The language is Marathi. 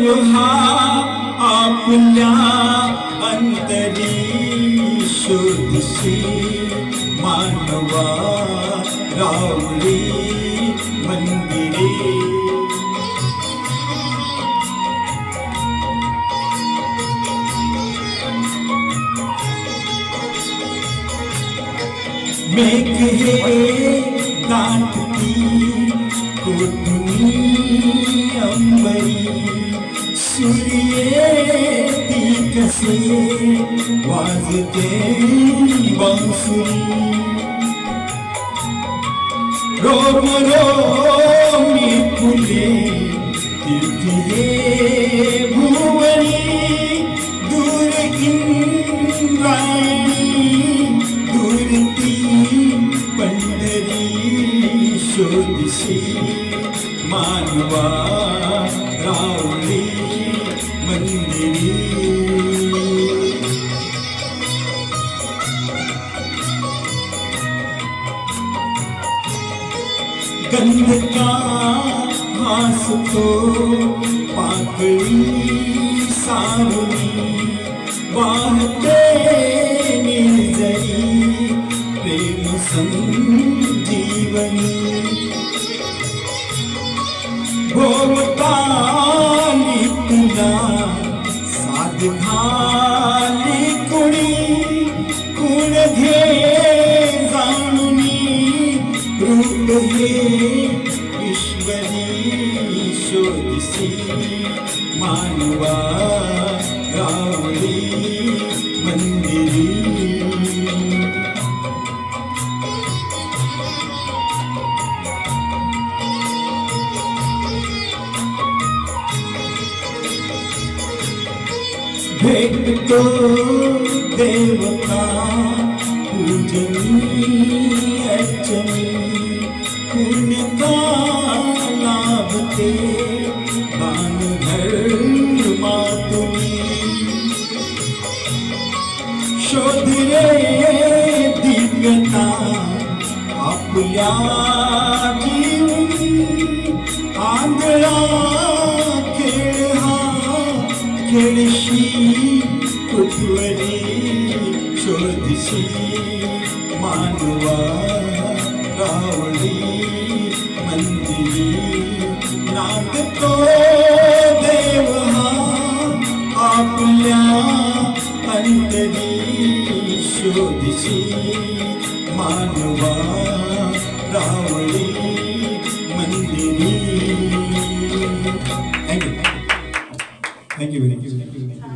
देव हा आपल्या अंतरी शोधशी मानवा रावळी मंदिरे मेघ हे दाटती कोठुनी अंबरी सूर्ये ती कसे वाजते बांसुरी रोम रोमी फुले तीर्थिये भुवनी दूर इंद्रायणी दूरती पंढरी शोधशी मानवा रावळी मंदिरी गंध का हासतो पाकळी सारुणी वाहते निर्जरी प्रेम संजीवनी भोवताली तुला साध घाली कुणी कुण घे जाणुनी रूप हे ईश्वरी शोधसी मानवा रावळी मंदिरी भेटतो देवता पूजनी अर्चनी पुण्य का लाभते दान धर्मा तुम्ही शोध रे दिव्यता आपल्या जीवनी आंधळा खेळ हा खेळशी कुठवरी शोधशी मानवा रावळी मंदिरी नांदतो देव हा आपल्या अंतरी शोधशी मानवा रावळी मंदिरी. Thank you. Thank you very much.